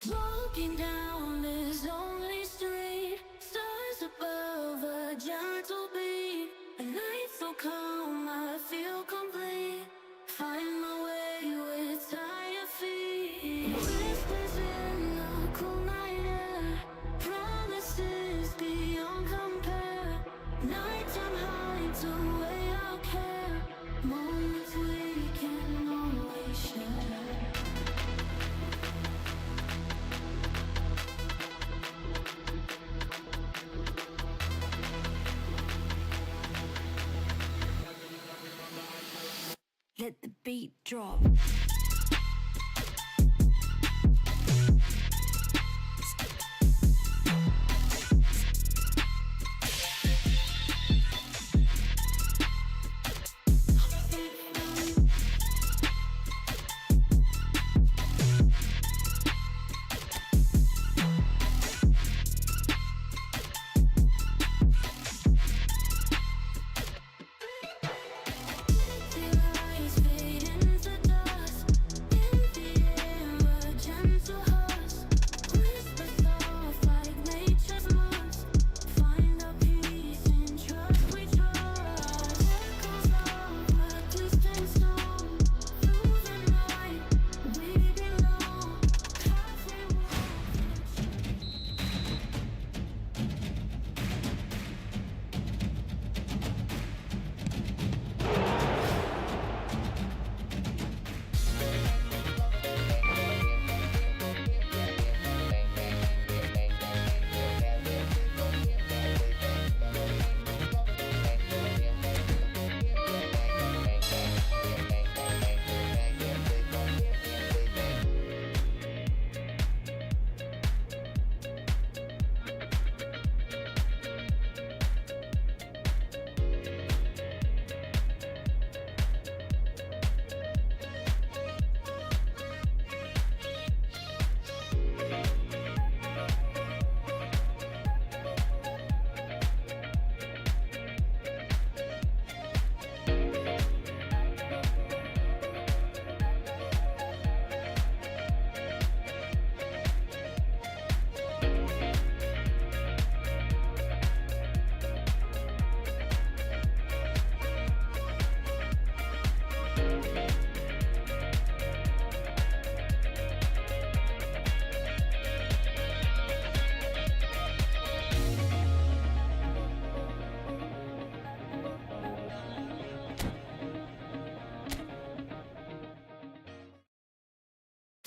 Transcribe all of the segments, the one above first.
Walking down this lonely street, stars above a gentle beat. A night so calm, I feel complete. Find my way with tired feet. Whispers in the cool night air, promises beyond compare. Nighttime hides away our care, moments we can always share. Let the beat drop.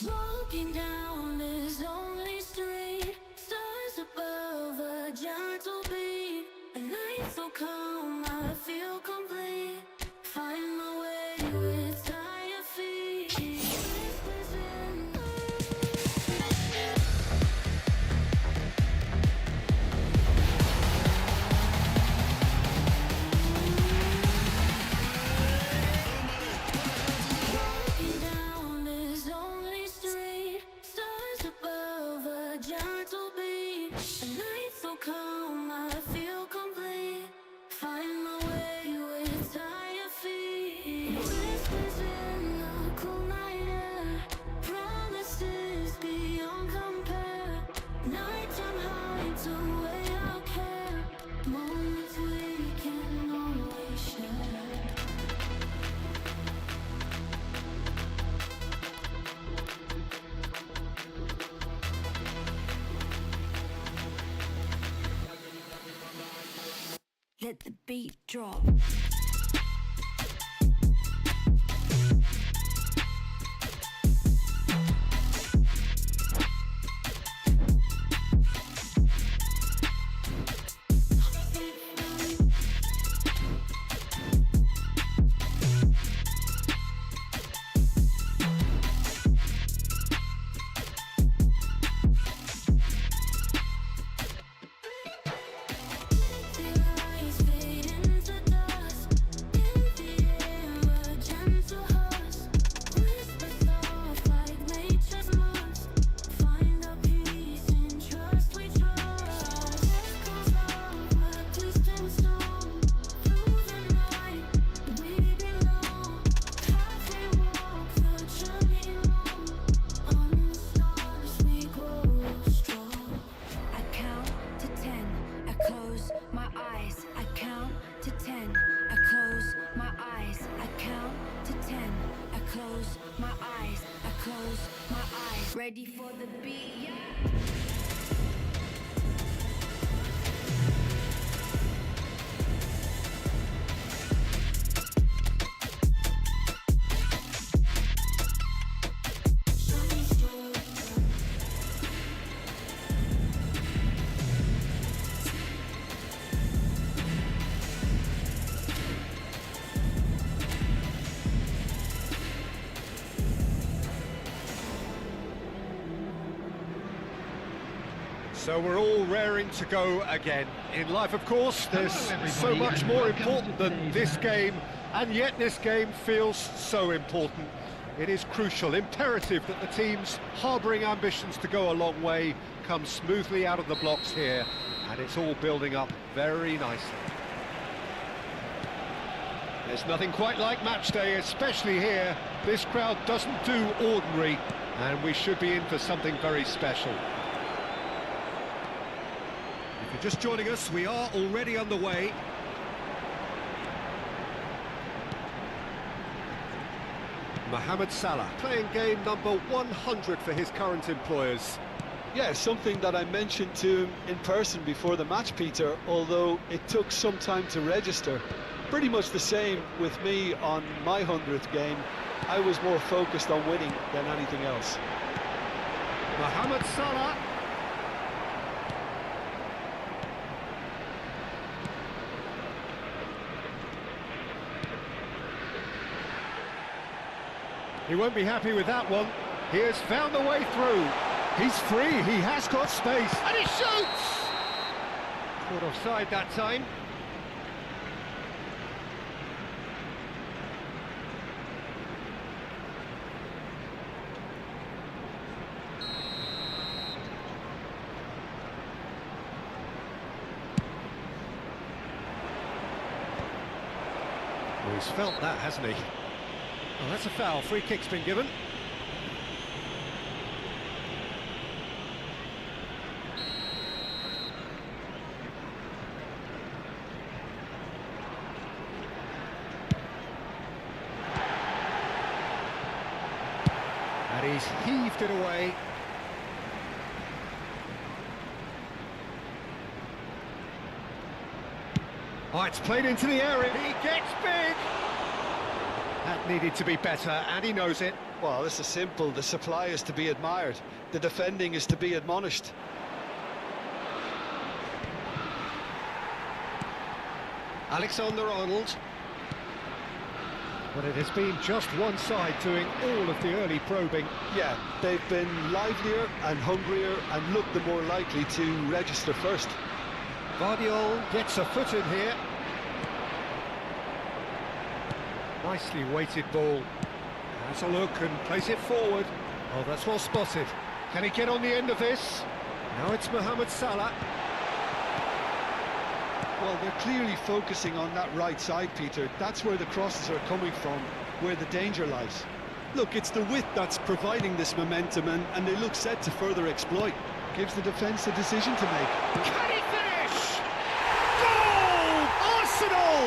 Walking down this lonely street, stars above a gentle beat. A night so calm, I feel complete. Find my way with tired feet. Whispers in walking down this lonely street, stars above a gentle beat. A night so calm, I feel complete. Find my way with tired feet. Whispers in the cool night air, promises beyond compare. Nighttime hides away our care, moments we can always share. Let the beat drop. Eyes fade into dust. close my eyes, I close my eyes. Ready for the beat, yeah. So we're all raring to go again. In life, of course, there's so much more important than this game, and yet this game feels so important. It is crucial, imperative that the teams harbouring ambitions to go a long way come smoothly out of the blocks here, and it's all building up very nicely. There's nothing quite like match day, especially here. This crowd doesn't do ordinary, and we should be in for something very special. If you're just joining us, we are already underway. Mohamed Salah, playing game number 100 for his current employers. Yeah, something that I mentioned to him in person before the match, Peter, although it took some time to register. Pretty much the same with me on my 100th game. I was more focused on winning than anything else. Mohamed Salah. He won't be happy with that one. He has found a way through. He's free, he has got space, and he shoots! Caught offside that time. Well, he's felt that, hasn't he? Well, that's a foul. Free kick's been given. And he's heaved it away. Oh, it's played into the area. He gets big. That needed to be better, and he knows it. Well, this is simple. The supply is to be admired. The defending is to be admonished. Alexander-Arnold. But it has been just one side doing all of the early probing. Yeah, they've been livelier and hungrier and looked the more likely to register first. Vardiol gets a foot in here. Nicely weighted ball. Has a look and plays it forward. Oh, that's well spotted. Can he get on the end of this? Now it's Mohamed Salah. Well, they're clearly focusing on that right side, Peter. That's where the crosses are coming from, where the danger lies. Look, it's the width that's providing this momentum, and they look set to further exploit. Gives the defence a decision to make. Can he finish? Goal! Arsenal!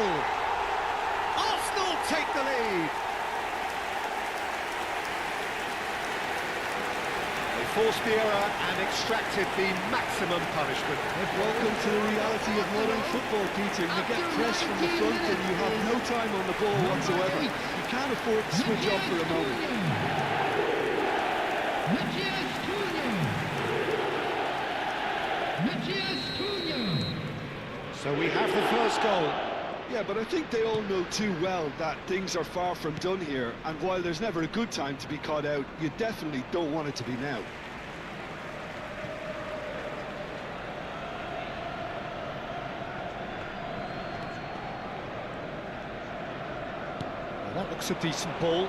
Arsenal take the lead. They forced the error and extracted the maximum punishment. Welcome to the reality of modern football, Peter. You get pressed from the front and you have no time on the ball whatsoever. You can't afford to switch off for a moment. So we have the first goal. Yeah, but I think they all know too well that things are far from done here, and while there's never a good time to be caught out, you definitely don't want it to be now. Well, that looks a decent ball.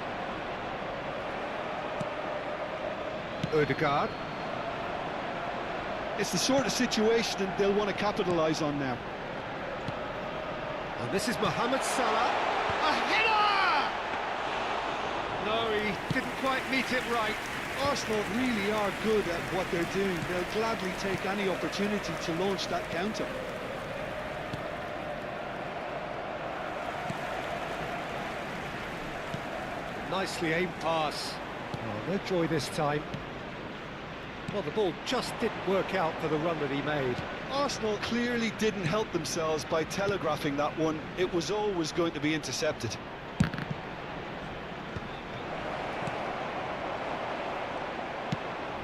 Odegaard. It's the sort of situation they'll want to capitalise on now. And this is Mohamed Salah. A header! No, he didn't quite meet it right. Arsenal really are good at what they're doing. They'll gladly take any opportunity to launch that counter. nicely aimed pass. Oh, no joy this time. Well, the ball just didn't work out for the run that he made. Arsenal clearly didn't help themselves by telegraphing that one. It was always going to be intercepted.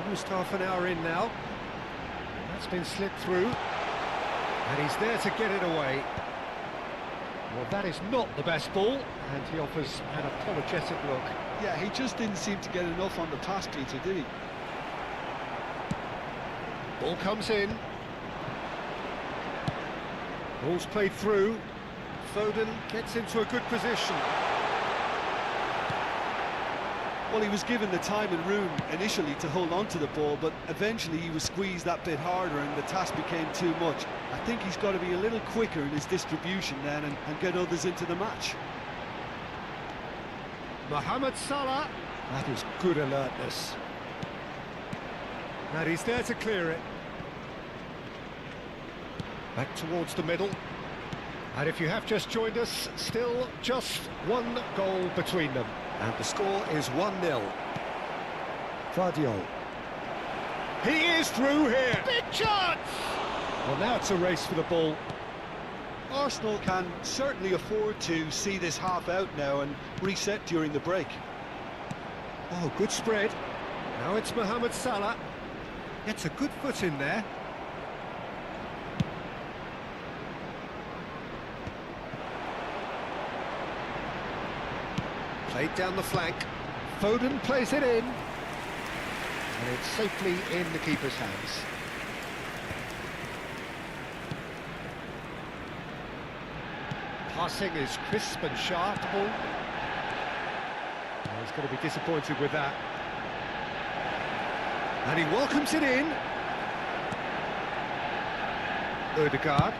Almost half an hour in now. That's been slipped through. And he's there to get it away. Well, that is not the best ball, and he offers an apologetic look. Yeah, he just didn't seem to get enough on the pass, Peter, did he? Ball comes in. Ball's played through. Foden gets into a good position. Well, he was given the time and room initially to hold on to the ball, but eventually he was squeezed that bit harder and the task became too much. I think he's got to be a little quicker in his distribution then and get others into the match. Mohamed Salah. That is good alertness. And he's there to clear it. Back towards the middle. And if you have just joined us, still just one goal between them. And the score is 1-0. Guardiola. He is through here. Big chance! Well, now it's a race for the ball. Arsenal can certainly afford to see this half out now and reset during the break. Oh, good spread. Now it's Mohamed Salah. Gets a good foot in there. Played down the flank. Foden plays it in. And it's safely in the keeper's hands. Passing is crisp and sharp. Oh, he's going to be disappointed with that. And he welcomes it in. Odegaard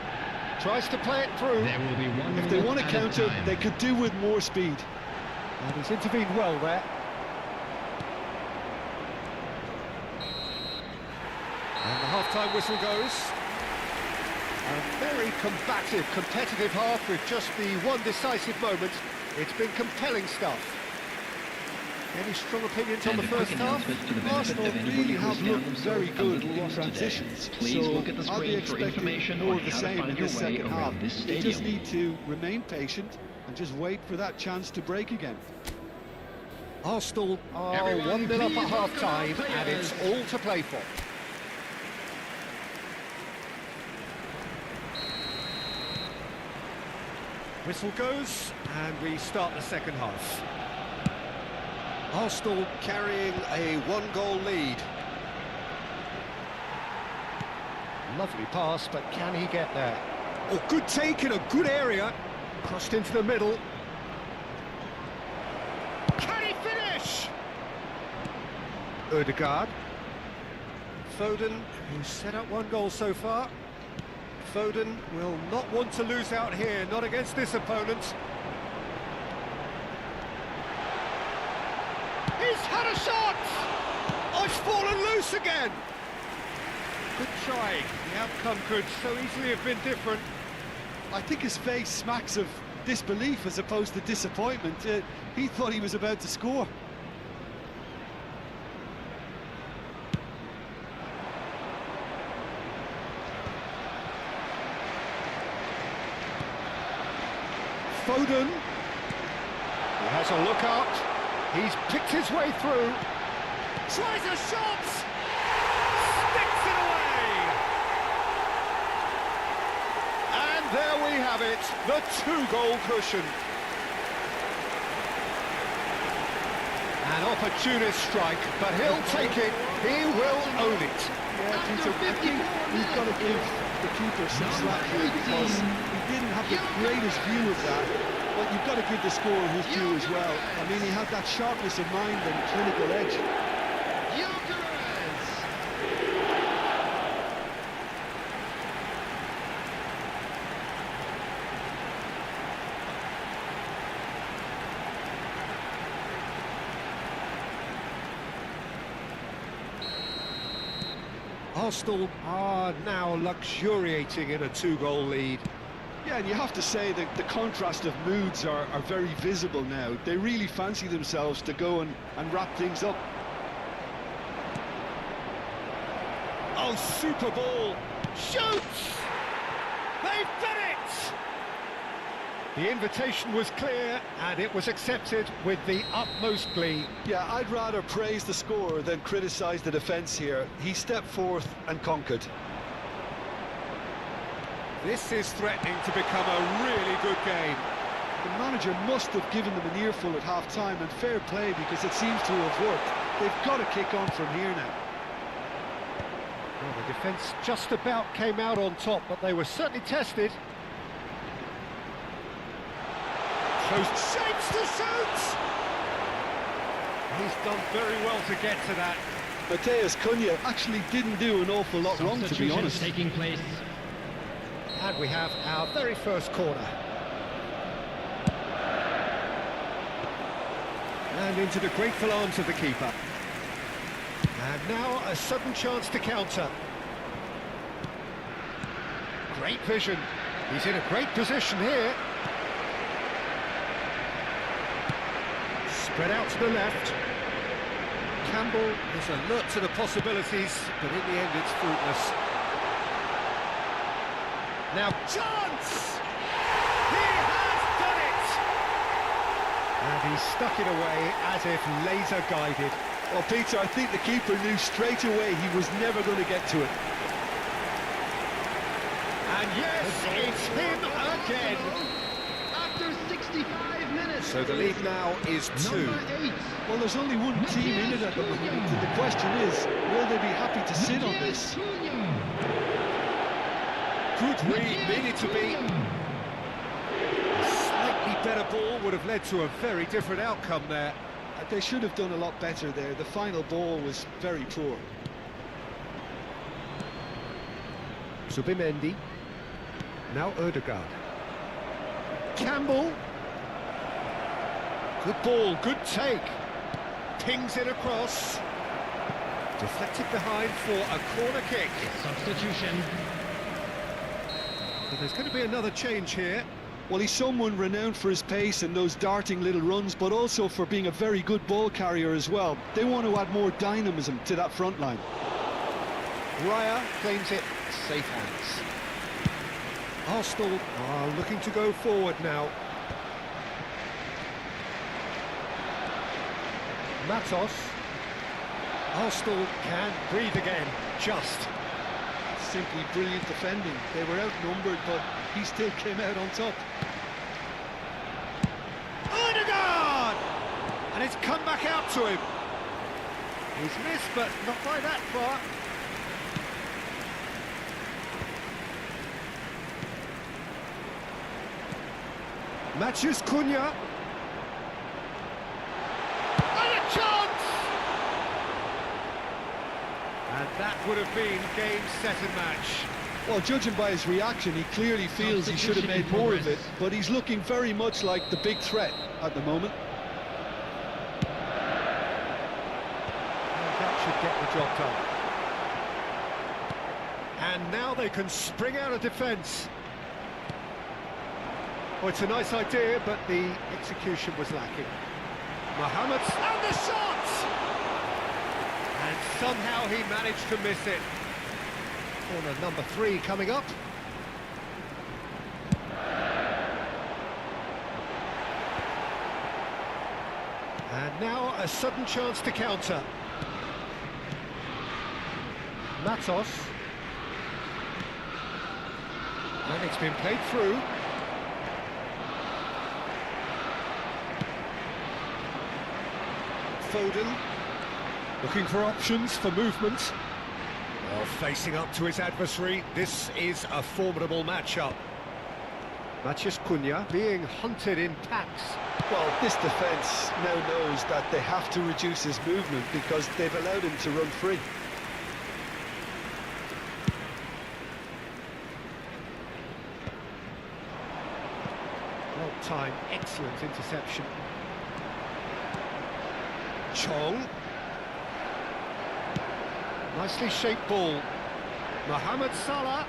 tries to play it through. There will be one If they want to at a counter, time. they could do with more speed. And he's intervened well there. And the half-time whistle goes. A very combative, competitive half with just the one decisive moment. It's been compelling stuff. Any strong opinions on And the a quick first half? announcement to the benefit Arsenal of anybody really who's have found looked themselves very a good little in lost today. transitions. Please So look at the I'll be screen for expecting information more on of the how to same in find your this way second half. around this They just stadium. need to remain patient and just wait for that chance to break again. Arsenal are Everyone, 1-0 up please at welcome our half-time, and it's all to play for. Whistle goes, and we start the second half. Arsenal carrying a one-goal lead. Lovely pass, but can he get there? Oh, good take in a good area. Crossed into the middle. Can he finish? Odegaard. Foden, who's set up one goal so far. Foden will not want to lose out here, not against this opponent. He's had a shot! Oh, it's fallen loose again! Good try. The outcome could so easily have been different. I think his face smacks of disbelief as opposed to disappointment. He thought he was about to score. Foden. He has a look out. He's picked his way through. Tries a shot! Sticks it away! And there we have it, the two-goal cushion. An opportunist strike, but he'll take it. He will own it. Yeah, Peter, I think we've got to give the keeper some slack here because he didn't have the greatest view of that. But you've got to give the scorer his due as well. I mean, he had that sharpness of mind and clinical edge. Arsenal are now luxuriating in a two-goal lead. Yeah, and you have to say that the contrast of moods are very visible now. They really fancy themselves to go and wrap things up. Oh, super ball! Shoots! They've done it! The invitation was clear, and it was accepted with the utmost glee. Yeah, I'd rather praise the scorer than criticise the defence here. He stepped forth and conquered. This is threatening to become a really good game. The manager must have given them an earful at half-time, and fair play because it seems to have worked. They've got to kick on from here now. Well, the defence just about came out on top, but they were certainly tested. Close shapes to shoot! He's done very well to get to that. Mateus Cunha actually didn't do an awful lot wrong, to be honest. Taking place. And we have our very first corner. And into the grateful arms of the keeper. And now a sudden chance to counter. Great vision. He's in a great position here. Spread out to the left. Campbell is alert to the possibilities, but in the end it's fruitless. Now, chance! He has done it! And he stuck it away as if laser guided. Well, Peter, I think the keeper knew straight away he was never going to get to it. And yes, it's him again! After 65 minutes. So the lead now is 2. Number 8. Well, there's only one team in it at the moment, and the question is, will they be happy to sit on this? Could we mean it to be? A slightly better ball would have led to a very different outcome there. They should have done a lot better there. The final ball was very poor. Subimendi. Now Ødegaard. Campbell. Good ball, good take. Pings it across. Deflected behind for a corner kick. Substitution. But there's going to be another change here. Well, he's someone renowned for his pace and those darting little runs, but also for being a very good ball carrier as well. They want to add more dynamism to that front line. Raya claims it, safe hands. Arsenal are looking to go forward now. Matos. Arsenal can breathe again, just. Simply brilliant defending. They were outnumbered, but he still came out on top. Ødegaard! And it's come back out to him. He's missed, but not by that far. Matthews Cunha. And a chance! And that would have been game, set and match. Well, judging by his reaction, he clearly feels he should have made more of it, but he's looking very much like the big threat at the moment. And that should get the job done. And now they can spring out of defence. Well, it's a nice idea, but the execution was lacking. Mohamed, and the shot! And somehow he managed to miss it. Corner number 3 coming up. And now a sudden chance to counter. Matos. And it's been played through. Foden, looking for options for movement. Well, facing up to his adversary, this is a formidable matchup. Mathias Cunha being hunted in packs. Well, this defence now knows that they have to reduce his movement because they've allowed him to run free. Well timed, excellent interception. Chong. Nicely shaped ball. Mohamed Salah.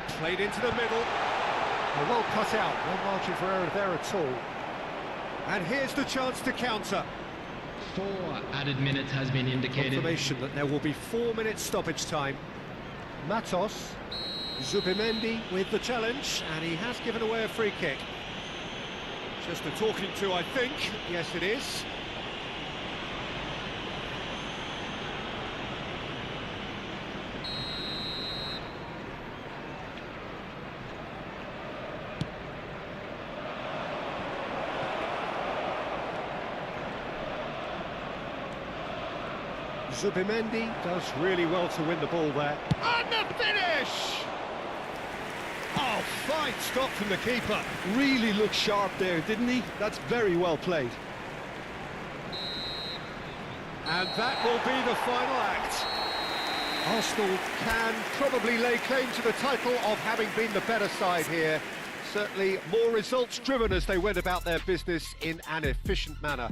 Played into the middle. Well cut out, no margin for error there at all. And here's the chance to counter. 4 added minutes has been indicated. Confirmation that there will be 4 minutes stoppage time. Matos, Zubimendi with the challenge, and he has given away a free kick. Just a talking to, I think. Yes, it is. Zubimendi does really well to win the ball there. And the finish! Oh, fine stop from the keeper. Really looked sharp there, didn't he? That's very well played. And that will be the final act. Arsenal can probably lay claim to the title of having been the better side here. Certainly more results-driven as they went about their business in an efficient manner.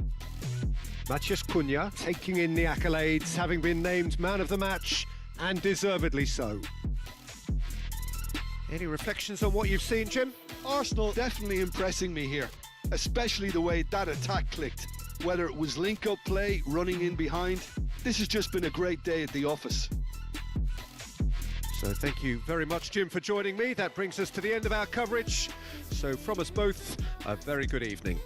Matheus Cunha taking in the accolades, having been named man of the match, and deservedly so. Any reflections on what you've seen, Jim? Arsenal definitely impressing me here, especially the way that attack clicked. Whether it was link-up play, running in behind, this has just been a great day at the office. So thank you very much, Jim, for joining me. That brings us to the end of our coverage. So from us both, a very good evening.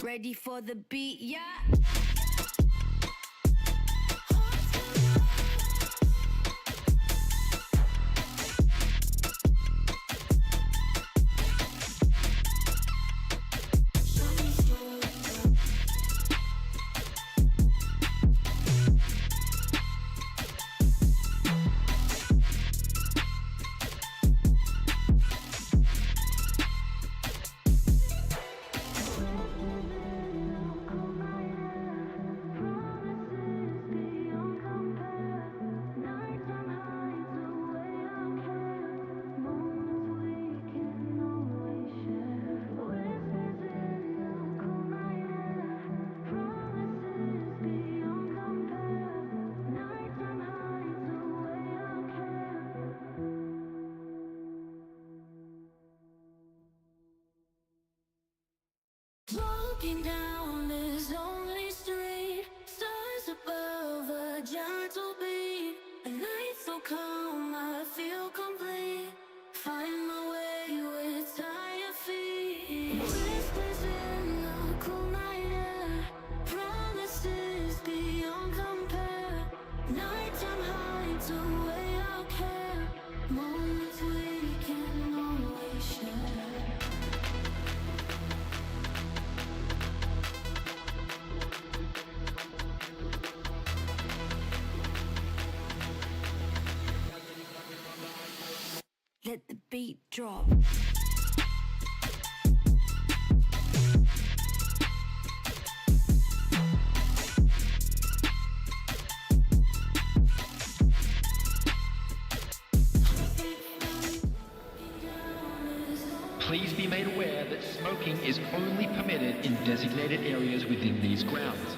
Ready for the beat, yeah. Walking down this lonely street, stars above, a gentle beat. A night so calm, I feel complete. Find my way with tired feet. Whispers in the cool night air, promises beyond compare. Nighttime hides away our care, moments we can always share. Let the beat drop. Please be made aware that smoking is only permitted in designated areas within these grounds.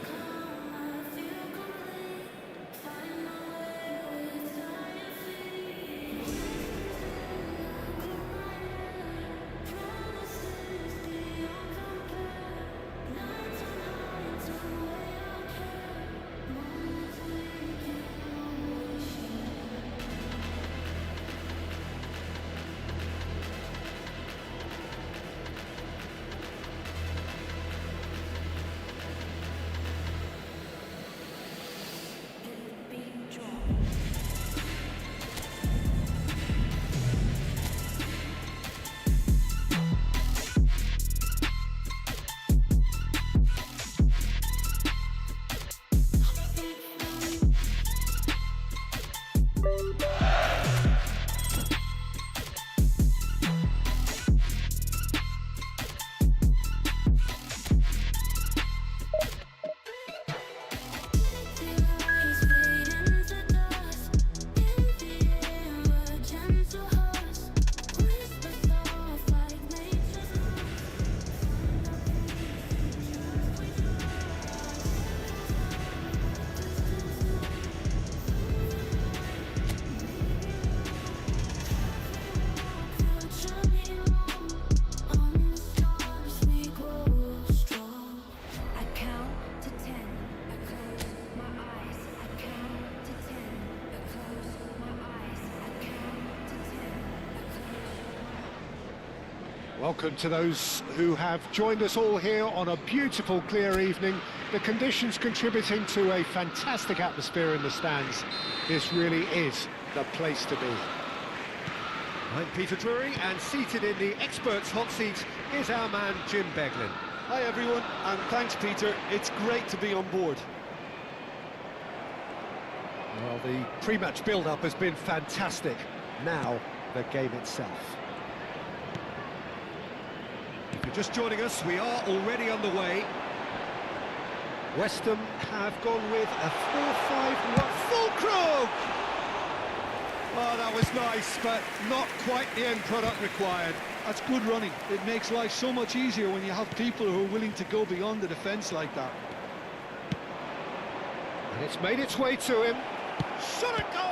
Welcome to those who have joined us all here on a beautiful, clear evening. The conditions contributing to a fantastic atmosphere in the stands. This really is the place to be. I'm Peter Drury, and seated in the experts' hot seat is our man Jim Beglin. Hi everyone, and thanks Peter, it's great to be on board. Well, the pre-match build-up has been fantastic. Now, the game itself. If you're just joining us, we are already underway. West Ham have gone with a 4-5-1 full crook! Oh, that was nice, but not quite the end product required. That's good running. It makes life so much easier when you have people who are willing to go beyond the defence like that. And it's made its way to him. Shot a goal!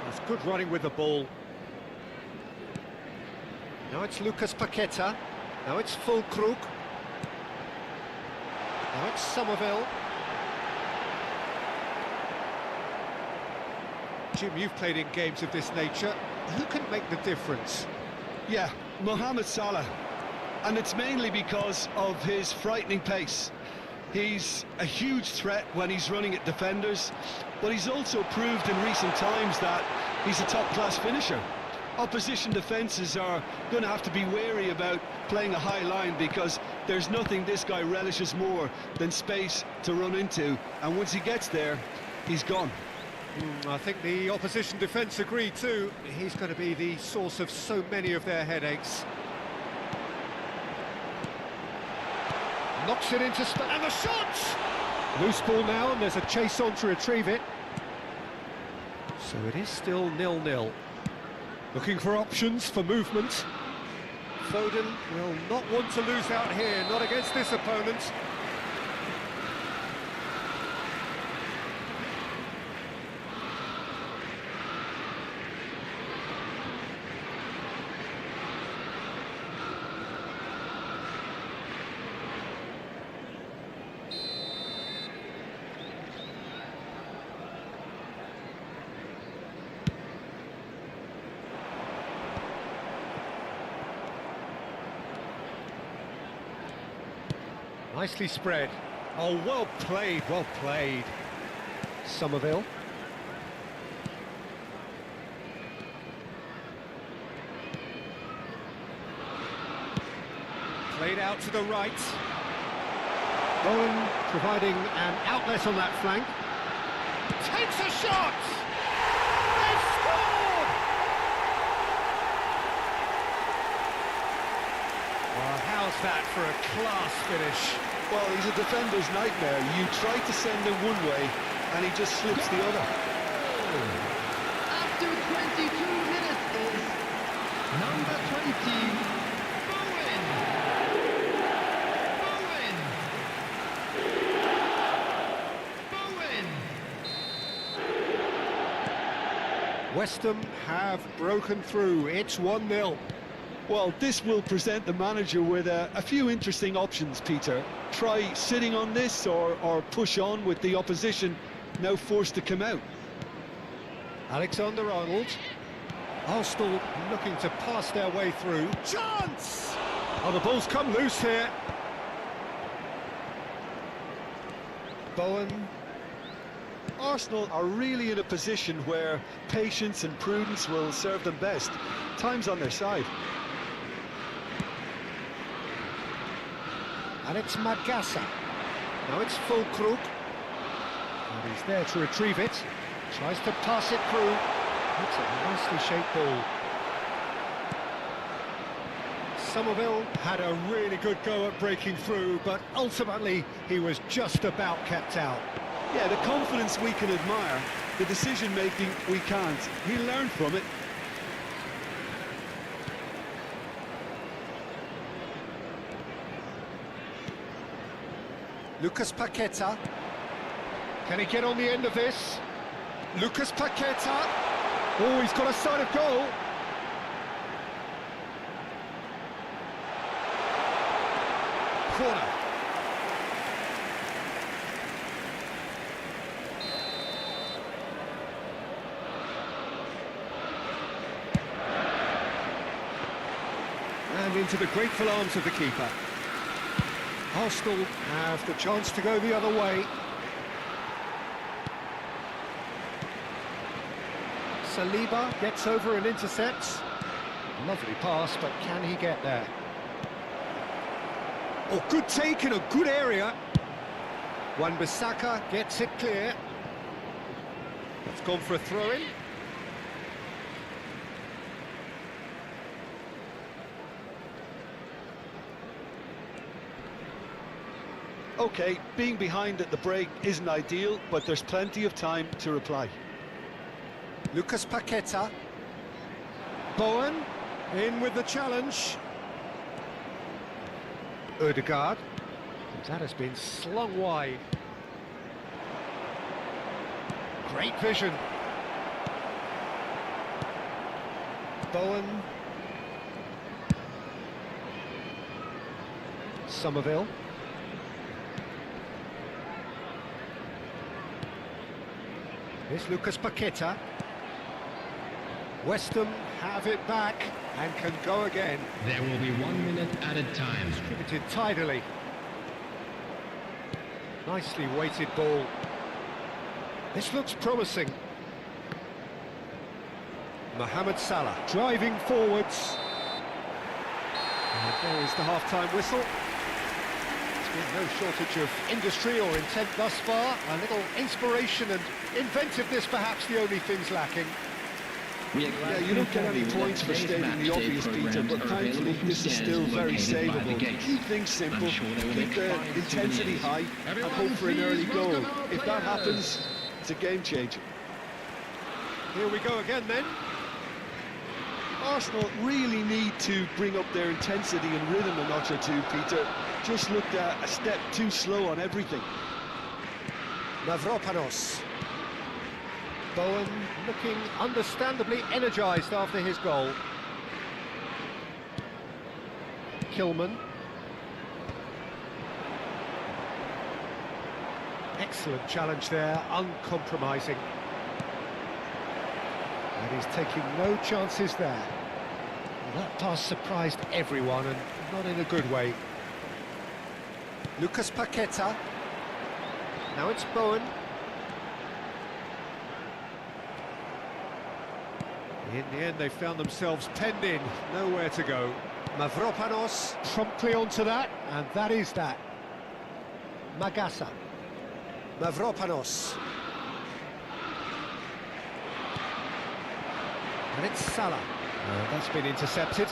That's good running with the ball. Now it's Lucas Paqueta. Now it's Fulkrug. Now it's Somerville. Jim, you've played in games of this nature. Who can make the difference? Yeah, Mohamed Salah. And it's mainly because of his frightening pace. He's a huge threat when he's running at defenders, but he's also proved in recent times that he's a top-class finisher. Opposition defences are going to have to be wary about playing a high line because there's nothing this guy relishes more than space to run into, and once he gets there, he's gone. I think the opposition defence agree too. He's going to be the source of so many of their headaches. Knocks it into and the shot! Loose ball now, and there's a chase on to retrieve it. So it is still 0-0. Looking for options for movement. Foden will not want to lose out here, not against this opponent. Nicely spread. Oh, well played, well played. Somerville. Played out to the right. Bowen providing an outlet on that flank. Takes a shot! They've scored! Well, how's that for a class finish? Well, he's a defender's nightmare. You try to send him one way, and he just slips the other. After 22 minutes is number 20, Bowen. West Ham have broken through. It's 1-0. Well, this will present the manager with a few interesting options, Peter. Try sitting on this or push on with the opposition now forced to come out. Alexander-Arnold. Arsenal looking to pass their way through. Chance! Oh, the ball's come loose here. Bowen. Arsenal are really in a position where patience and prudence will serve them best. Time's on their side. And it's Magassa. Now it's Fulkrug. And he's there to retrieve it. Tries to pass it through. It's a nicely shaped ball. Somerville had a really good go at breaking through, but ultimately he was just about kept out. Yeah, the confidence we can admire, the decision-making we can't. He learned from it. Lucas Paqueta. Can he get on the end of this? Lucas Paqueta. Oh, he's got a sight of goal. Corner. And into the grateful arms of the keeper. Arsenal have the chance to go the other way. Saliba gets over and intercepts. Lovely pass, but can he get there? Oh, good take in a good area. Wan-Bissaka gets it clear. It's gone for a throw-in. Okay, being behind at the break isn't ideal, but there's plenty of time to reply. Lucas Paqueta. Bowen in with the challenge. Ødegaard. That has been slung wide. Great vision. Bowen. Somerville. Here's Lucas Paqueta. West Ham have it back and can go again. There will be 1 minute added time. Distributed tidily. Nicely weighted ball. This looks promising. Mohamed Salah driving forwards. And there is the half-time whistle. There's been no shortage of industry or intent thus far. A little inspiration and inventiveness, perhaps the only things lacking. Yeah, you don't get any points for stating the obvious, Peter, but thankfully this is still very savable. Keep things simple, keep the intensity high, and hope for an early goal. If that happens, it's a game changer. Here we go again then. Arsenal really need to bring up their intensity and rhythm a notch or two, Peter. Just looked a step too slow on everything. Mavropanos. Bowen looking understandably energised after his goal. Kilman. Excellent challenge there, uncompromising. And he's taking no chances there. Well, that pass surprised everyone, and not in a good way. Lucas Paqueta. Now it's Bowen. In the end, they found themselves penned in, nowhere to go. Mavropanos promptly onto that, and that is that. Magasa. Mavropanos. And it's Salah. That's been intercepted.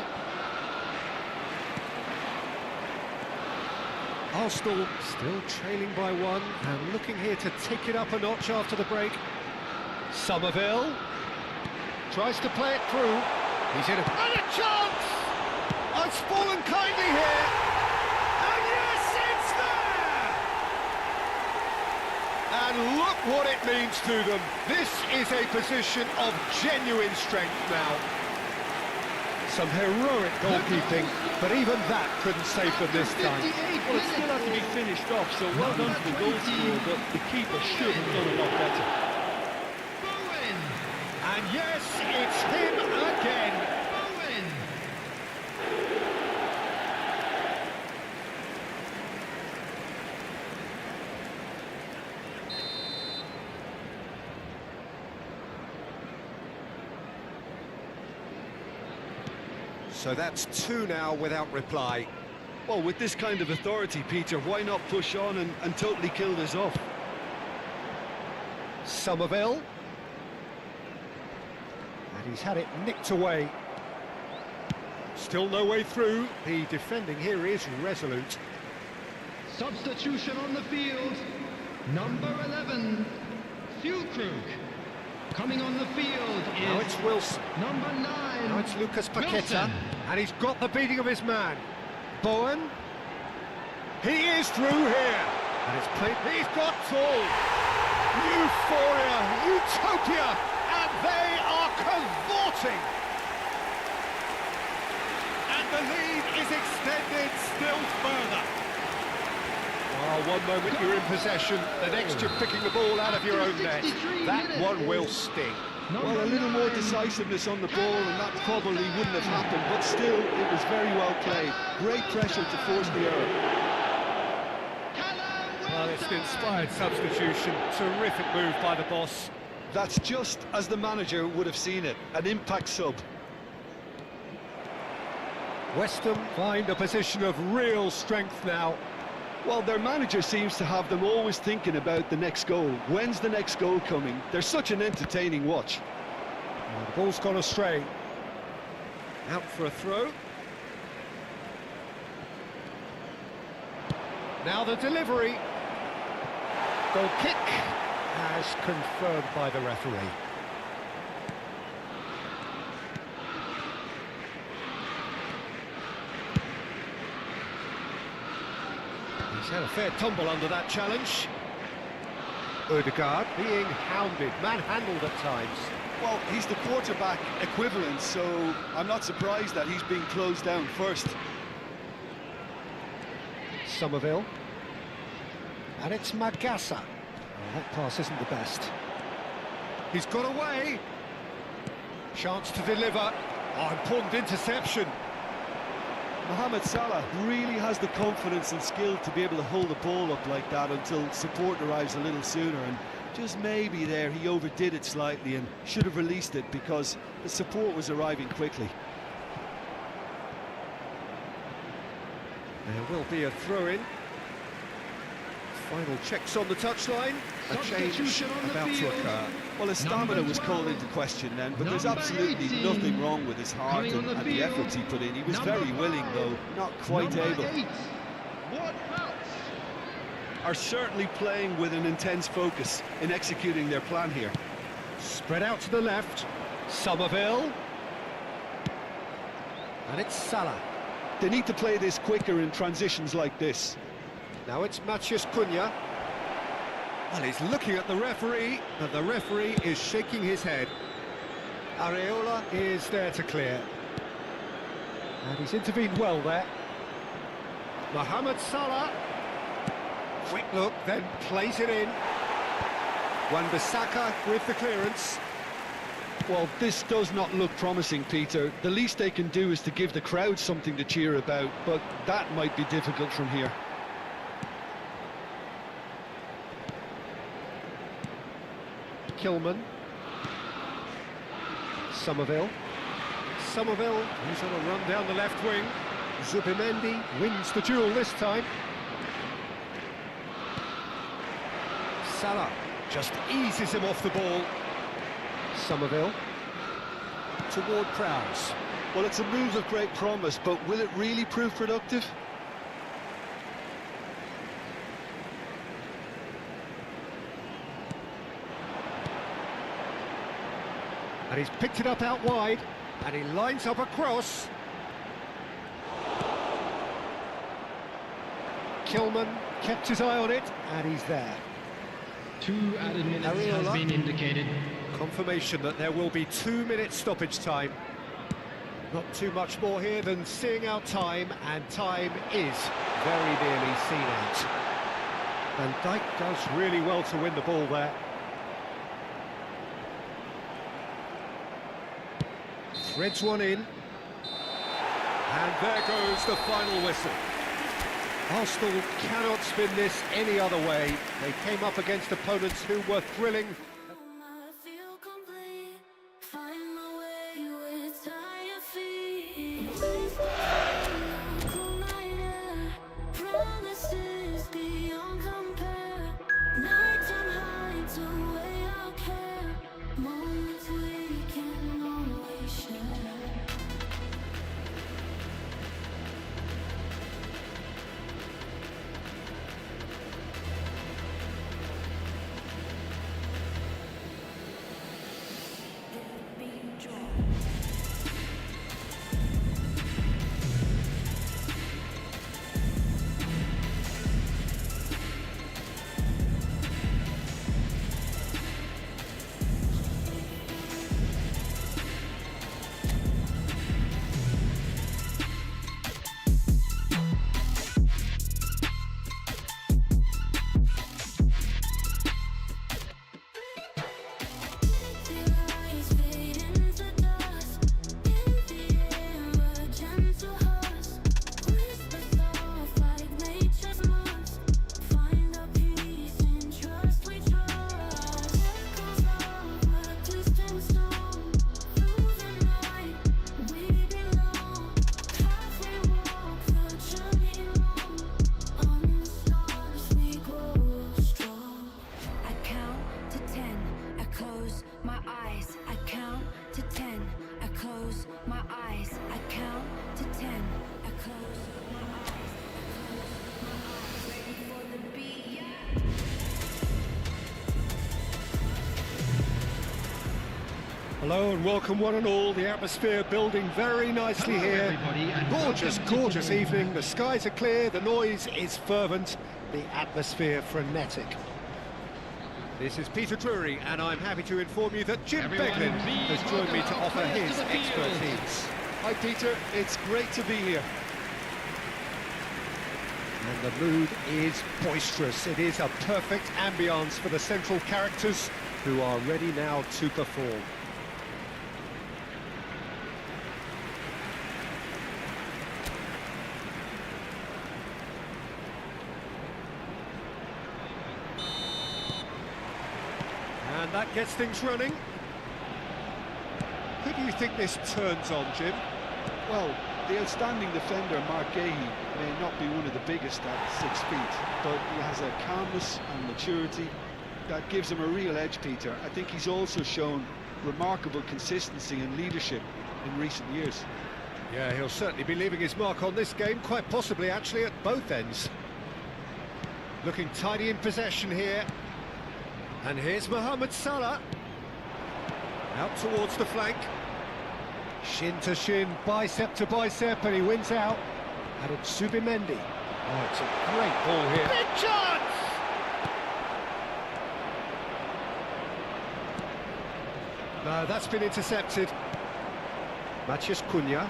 Arsenal still trailing by one, and looking here to take it up a notch after the break. Somerville. Tries to play it through. He's in and a chance! Oh, it's fallen kindly here. And yes, it's there! And look what it means to them. This is a position of genuine strength now. Some heroic goalkeeping, but even that couldn't save them this time. Well, it still had to be finished off, so well done to the goal scorer, but the keeper should have done a lot better. And yes, it's him again. Bowen. So that's two now without reply. Well, with this kind of authority, Peter, why not push on and totally kill this off? Somerville. And he's had it nicked away. Still no way through. The defending here is resolute. Substitution on the field. Number 11, Fulkrug. Coming on the field is Now it's Wilson. number 9. Now it's Lucas Paqueta. Wilson. And he's got the beating of his man. Bowen. He is through here. And it's played. He's got full. Euphoria, utopia. And they are cavorting. And the lead is extended still further. Oh, one moment you're in possession, the next you're picking the ball out of your own net. That one will sting. Well, a little more decisiveness on the ball, and that probably wouldn't have happened, but still, it was very well played. Great pressure to force the error. Well, it's an inspired substitution. Terrific move by the boss. That's just as the manager would have seen it, an impact sub. West Ham find a position of real strength now. Well, their manager seems to have them always thinking about the next goal. When's the next goal coming? They're such an entertaining watch. Well, the ball's gone astray. Out for a throw. Now the delivery. Goal kick as confirmed by the referee. He's had a fair tumble under that challenge. Odegaard being hounded, manhandled at times. Well, he's the quarterback equivalent, so I'm not surprised that he's being closed down first. Somerville. And it's Magassa. Oh, that pass isn't the best. He's got away. Chance to deliver. Oh, important interception. Mohamed Salah really has the confidence and skill to be able to hold the ball up like that until support arrives a little sooner, and just maybe there he overdid it slightly and should have released it because the support was arriving quickly. There will be a throw-in. Final checks on the touchline. A change about to occur. Well, his stamina was called into question then, but there's absolutely nothing wrong with his heart and the efforts he put in. He was very willing, though not quite able. Are certainly playing with an intense focus in executing their plan here. Spread out to the left. Somerville. And it's Salah. They need to play this quicker in transitions like this. Now it's Matheus Cunha. Well, he's looking at the referee, but the referee is shaking his head. Areola is there to clear. And he's intervened well there. Mohamed Salah. Quick look, then plays it in. Wan-Bissaka with the clearance. Well, this does not look promising, Peter. The least they can do is to give the crowd something to cheer about, but that might be difficult from here. Kilman. Somerville. Somerville, he's on a run down the left wing. Zubimendi wins the duel this time. Salah just eases him off the ball. Somerville toward Prowse. Well, it's a move of great promise, but will it really prove productive? And he's picked it up out wide, and he lines up a cross. Kilman kept his eye on it, and he's there. 2 added minutes Areola. has been indicated. Confirmation that there will be 2 minutes stoppage time. Not too much more here than seeing out time, and time is very nearly seen out. Van Dijk does really well to win the ball there. Threads one in. And there goes the final whistle. Arsenal cannot spin this any other way. They came up against opponents who were thrilling. I feel complete. Find my way with tired feet. Cool night air. Promises beyond compare. Nighttime hides away our care. Moments we can always share. close my eyes, I count to 10. I close my eyes, ready for the beat. Yeah. Hello and welcome one and all. The atmosphere building very nicely Hello, here. everybody, and Gorgeous, welcome to gorgeous football. evening. The skies are clear, the noise is fervent, the atmosphere frenetic. This is Peter Drury, and I'm happy to inform you that Jim Everyone, Beglin please has joined me to welcome our offer players his to the field. expertise. Hi, Peter. It's great to be here. And the mood is boisterous. It is a perfect ambience for the central characters who are ready now to perform. And that gets things running. Who do you think this turns on, Jim? Well, the outstanding defender, Mark Gahey, may not be one of the biggest at 6 feet, but he has a calmness and maturity that gives him a real edge, Peter. I think he's also shown remarkable consistency and leadership in recent years. Yeah, he'll certainly be leaving his mark on this game, quite possibly actually at both ends. Looking tidy in possession here. And here's Mohamed Salah. Out towards the flank. Shin to shin, bicep to bicep, and he wins out. And it's Subimendi. Oh, it's a great ball here. Big chance! No, that's been intercepted. Matheus Cunha.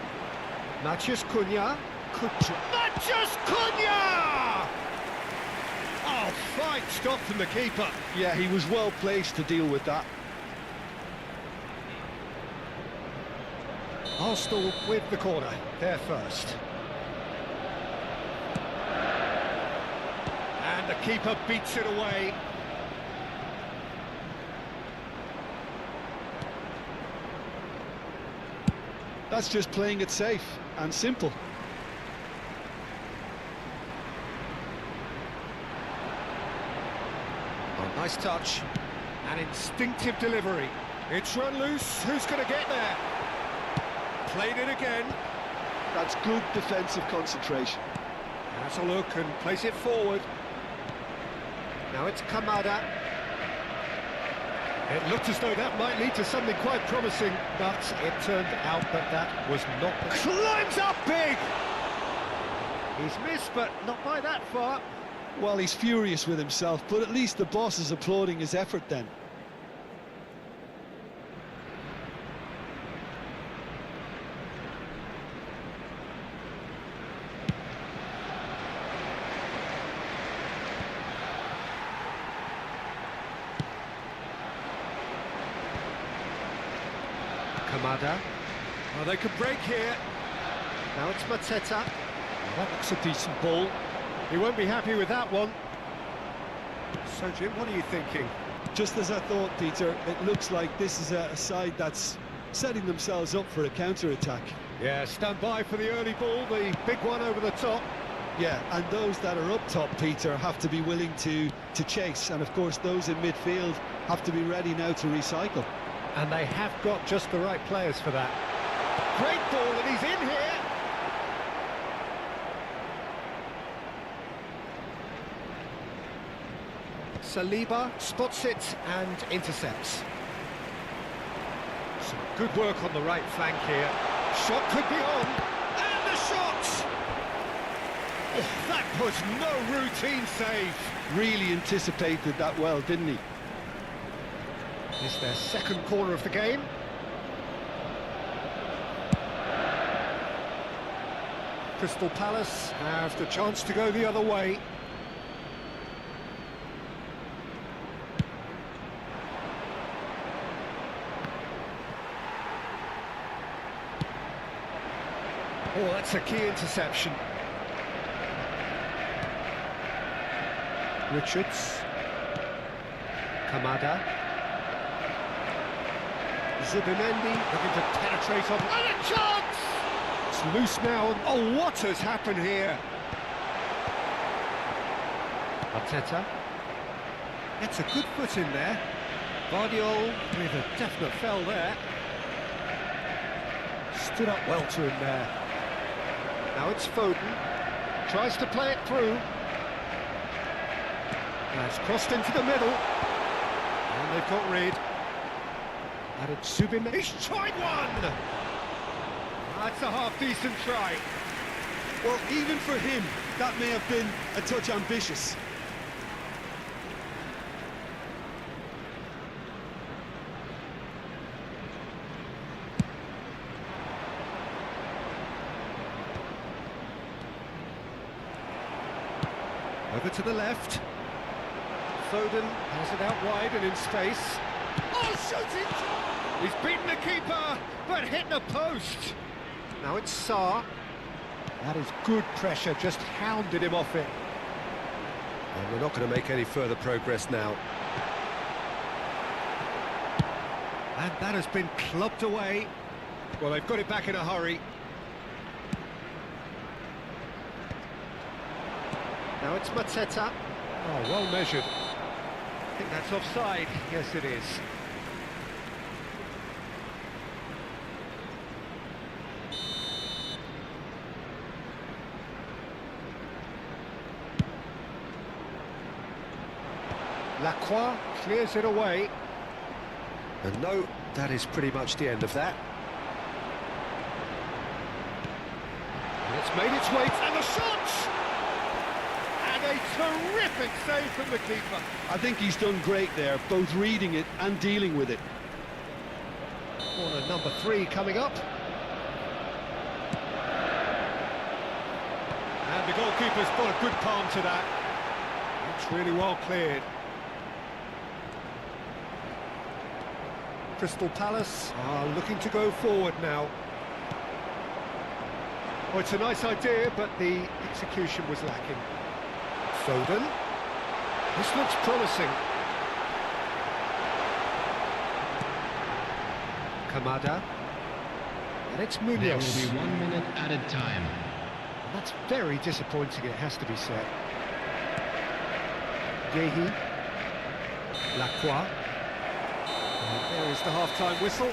Matheus Cunha. Matheus Cunha! Oh, fine stop from the keeper. Yeah, he was well placed to deal with that. Arsenal with the corner, they're first. And the keeper beats it away. That's just playing it safe and simple. Oh, nice touch. An instinctive delivery. It's run loose. Who's going to get there? Played it again. That's good defensive concentration. Has a look and plays it forward. Now it's Kamada. It looked as though that might lead to something quite promising, but it turned out that that was not. Climbs up big! He's missed, but not by that far. Well, he's furious with himself, but at least the boss is applauding his effort then. Kamada. Oh, they could break here. Now it's Mateta. That looks a decent ball. He won't be happy with that one. So, Jim, what are you thinking? Just as I thought, Peter, it looks like this is a side that's setting themselves up for a counter-attack. Yeah, stand by for the early ball, the big one over the top. Yeah, and those that are up top, Peter, have to be willing to chase. And, of course, those in midfield have to be ready now to recycle. And they have got just the right players for that. Great ball, and he's in here. Saliba spots it and intercepts. Some good work on the right flank here. Shot could be on, and the shot! Oh, that was no routine save. Really anticipated that well, didn't he? It's their second corner of the game. Crystal Palace have the chance to go the other way. Oh, that's a key interception. Richards. Kamada. Zubimendi looking to penetrate on. And a chance! It's loose now. Oh, what has happened here? Arteta. Gets a good foot in there. Guardiola with a definite fell there. stood up well to him there. Now it's Foden. Tries to play it through. Now it's crossed into the middle. And they've got rid. And it's Subin. He's tried one! That's a half-decent try. Well, even for him, that may have been a touch ambitious. Over to the left. Foden has it out wide and in space. Oh, shooting! He's beaten the keeper, but hit the post. Now it's Sarr. That is good pressure, just hounded him off it. And we're not going to make any further progress now. And that has been clubbed away. Well, they've got it back in a hurry. Now it's Mateta. Oh, well measured. I think that's offside. Yes, it is. Lacroix clears it away. And no, that is pretty much the end of that. And it's made its way, and the shot! And a terrific save from the keeper. I think he's done great there, both reading it and dealing with it. Corner number 3 coming up. And the goalkeeper's got a good palm to that. It's really well cleared. Crystal Palace are looking to go forward now. Oh, it's a nice idea, but the execution was lacking. Foden. This looks promising. Kamada. And it's Munoz. There will be 1 minute added time. That's very disappointing, it has to be said. Gehi. Lacroix. And there is the half-time whistle.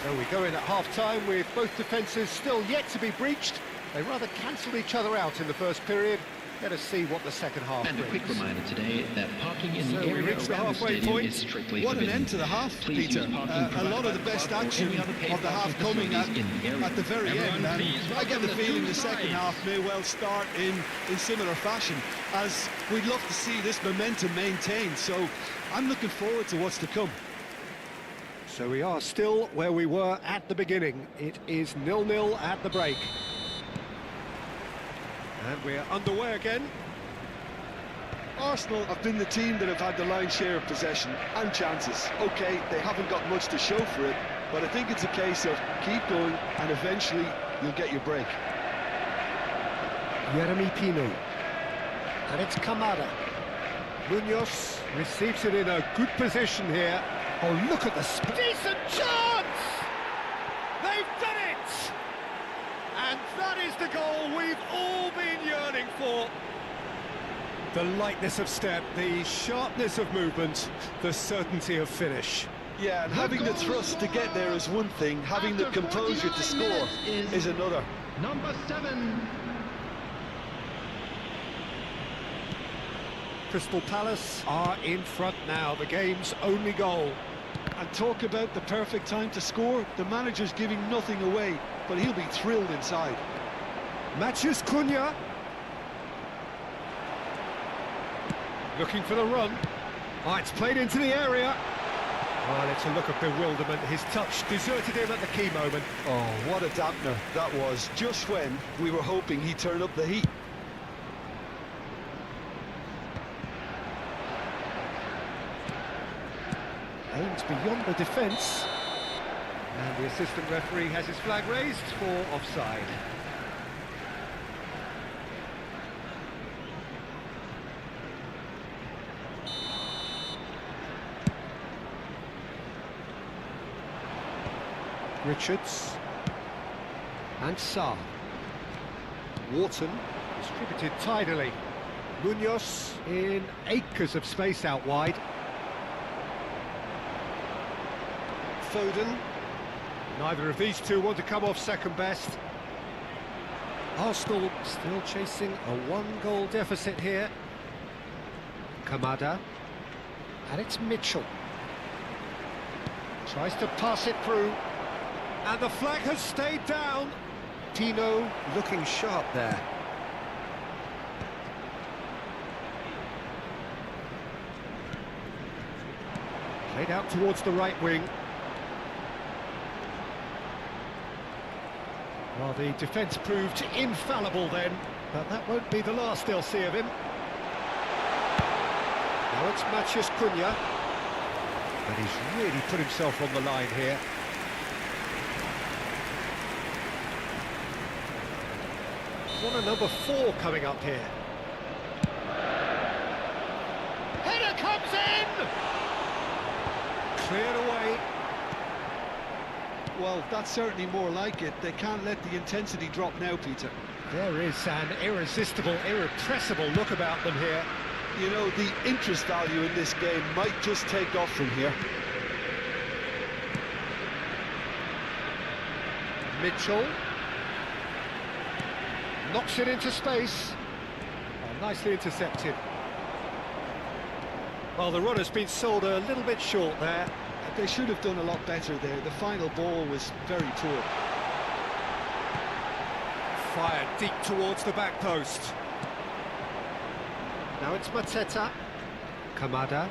So we go in at half-time with both defences still yet to be breached. They rather cancelled each other out in the first period. Let us see what the second half And a brings. quick reminder today that parking in So the we area reached the around the halfway stadium point. is strictly What an forbidden. end to the half, Please Peter. use parking A provided lot of by the best club or action any other paid of the half parking coming facilities in the area. at the very end. And I get the feeling the second half may well start in similar fashion, as we'd love to see this momentum maintained. So I'm looking forward to what's to come. So we are still where we were at the beginning. It is 0-0 at the break. And we're underway again. Arsenal have been the team that have had the lion's share of possession and chances. OK, they haven't got much to show for it, but I think it's a case of keep going and eventually you'll get your break. Jeremy Pino. And it's Kamada. Munoz receives it in a good position here. Oh, look at the speed. Decent chance! They've done it! And that is the goal we've all been yearning for. The lightness of step, the sharpness of movement, the certainty of finish. Yeah, and having the thrust to get there is one thing, having the composure to score is another. Number 7. Crystal Palace are in front now, the game's only goal. And talk about the perfect time to score. The manager's giving nothing away, but he'll be thrilled inside. Matthews Cunha. Looking for the run. Oh, it's played into the area. Oh, it's a look of bewilderment. His touch deserted him at the key moment. Oh, what a dampener that was, just when we were hoping he'd turn up the heat. Aims beyond the defence. And the assistant referee has his flag raised for offside. Richards. And Sarr. Wharton distributed tidily. Munoz in acres of space out wide. Foden. Neither of these two want to come off second best. Arsenal still chasing a one-goal deficit here. Kamada. And it's Mitchell. Tries to pass it through. And the flag has stayed down. Tino looking sharp there. Played out towards the right wing. Well, the defence proved infallible then, but that won't be the last they'll see of him. Now it's Matheus Cunha. And he's really put himself on the line here. What a number 4 coming up here. Header comes in! Cleared away. Well, that's certainly more like it. They can't let the intensity drop now, Peter. There is an irresistible, irrepressible look about them here. You know, the interest value in this game might just take off from here. Mitchell. Knocks it into space. Oh, nicely intercepted. Well, the run has been sold a little bit short there. They should have done a lot better there. The final ball was very poor. Fired deep towards the back post. Now it's Mateta. Kamada.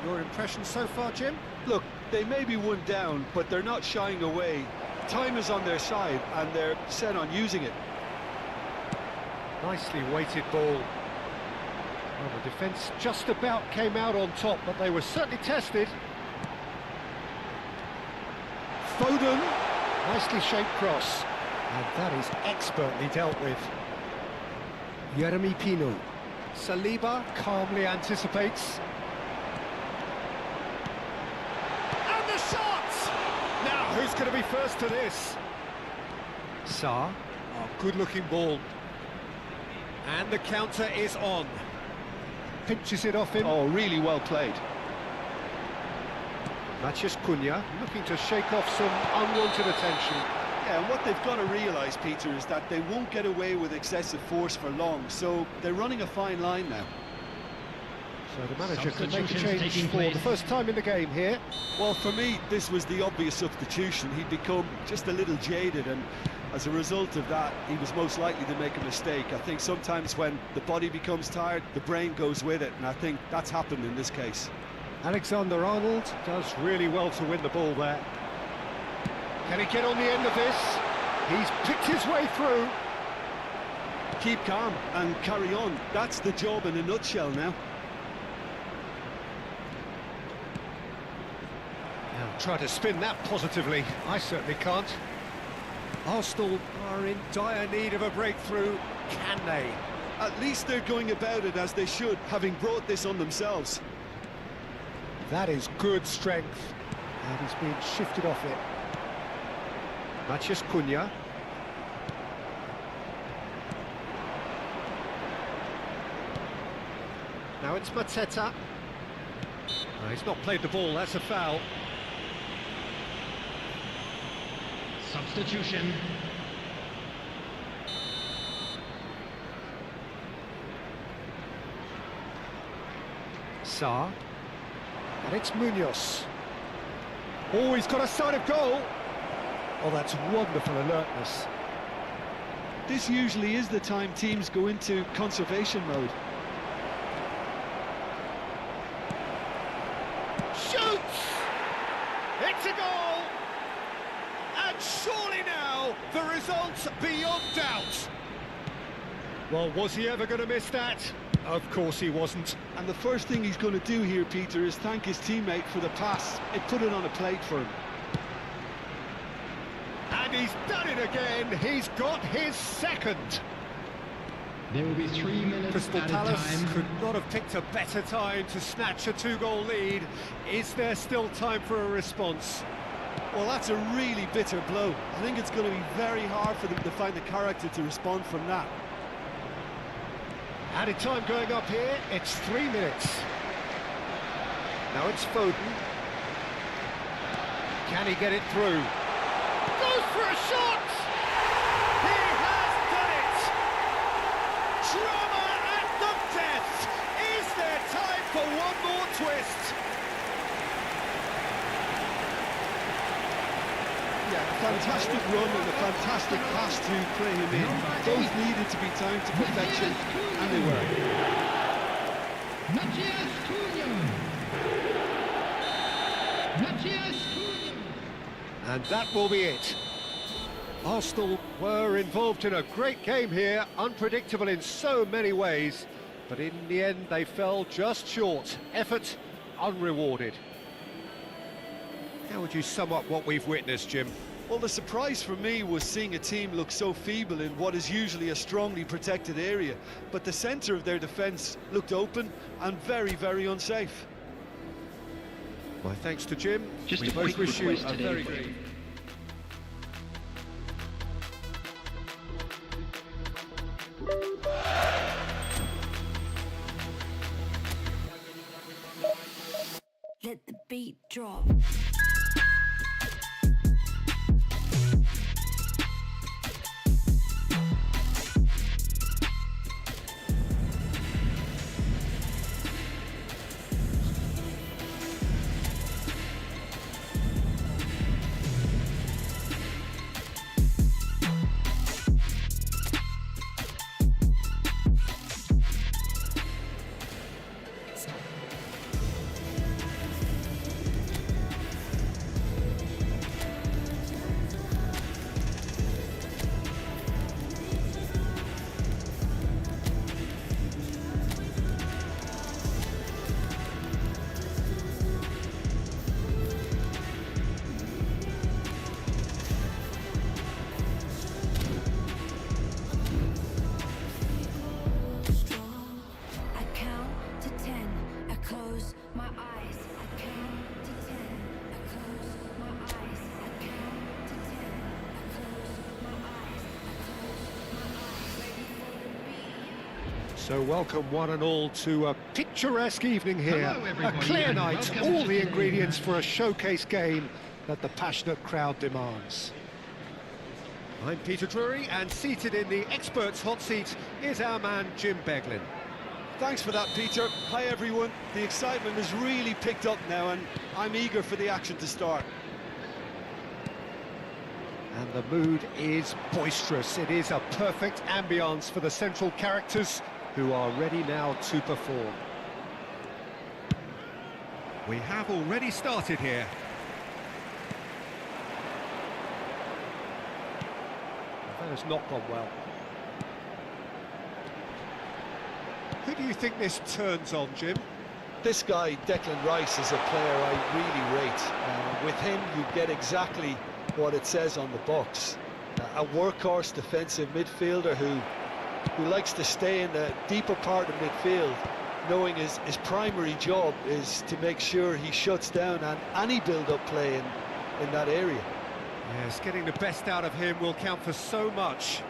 Your impression so far, Jim? Look, they may be one down, but they're not shying away. Time is on their side, and they're set on using it. Nicely weighted ball. Well, the defence just about came out on top, but they were certainly tested. Foden. Nicely shaped cross. And that is expertly dealt with. Yeremy Pino. Saliba calmly anticipates. And the shot! Now, who's going to be first to this? Sarr. Oh, good-looking ball. And the counter is on. Pinches it off him. Oh, really well played. Matheus Cunha looking to shake off some unwanted attention. Yeah, and what they've got to realise, Peter, is that they won't get away with excessive force for long, so they're running a fine line now. So the manager can make a change for the first time in the game here. Well, for me, this was the obvious substitution. He'd become just a little jaded, and as a result of that, he was most likely to make a mistake. I think sometimes when the body becomes tired, the brain goes with it, and I think that's happened in this case. Alexander-Arnold does really well to win the ball there. Can he get on the end of this? He's picked his way through. Keep calm and carry on. That's the job in a nutshell now. Now try to spin that positively. I certainly can't. Arsenal are in dire need of a breakthrough. Can they? At least they're going about it as they should, having brought this on themselves. That is good strength. And he's being shifted off it. Matheus Cunha. Now it's Mateta. Oh, he's not played the ball, that's a foul. Substitution. Sarr. And it's Munoz. Oh, he's got a sign of goal. Oh, that's wonderful alertness. This usually is the time teams go into conservation mode. Shoots! It's a goal! And surely now, the result's beyond doubt. Well, was he ever going to miss that? Of course he wasn't. And the first thing he's going to do here, Peter, is thank his teammate for the pass. It put it on a plate for him. And he's done it again. He's got his second. There will be 3 minutes Crystal at a Palace time. could not have picked a better time to snatch a 2-goal lead. Is there still time for a response? Well, that's a really bitter blow. I think it's going to be very hard for them to find the character to respond from that. Added time going up here, it's 3 minutes. Now it's Foden. Can he get it through? fantastic run and a fantastic pass to play him in. Both needed to be timed to perfection, and they were. And that will be it. Arsenal were involved in a great game here, unpredictable in so many ways, but in the end they fell just short. Effort unrewarded. How would you sum up what we've witnessed, Jim? Well, the surprise for me was seeing a team look so feeble in what is usually a strongly protected area, but the centre of their defence looked open and very, very unsafe. My thanks to Jim. Just We a both quick wish you request a today. very good evening. Let the beat drop. I count to 10, I close my eyes. I count to 10, I close my eyes. I count to 10, I close my eyes. I close my eyes. Ready for the beat. So welcome one and all to a picturesque evening here. Hello, A everybody, clear and night, welcome all to the today's ingredients for a showcase game that the passionate crowd demands. I'm Peter Drury, and seated in the experts' hot seat is our man Jim Beglin. Thanks for that, Peter. Hi, everyone. The excitement has really picked up now, and I'm eager for the action to start. And the mood is boisterous. It is a perfect ambience for the central characters who are ready now to perform. We have already started here. That has not gone well. Who do you think this turns on, Jim? This guy, Declan Rice, is a player I really rate. With him, you get exactly what it says on the box. A workhorse defensive midfielder who likes to stay in the deeper part of midfield, knowing his primary job is to make sure he shuts down any build-up play in that area. Yes, getting the best out of him will count for so much.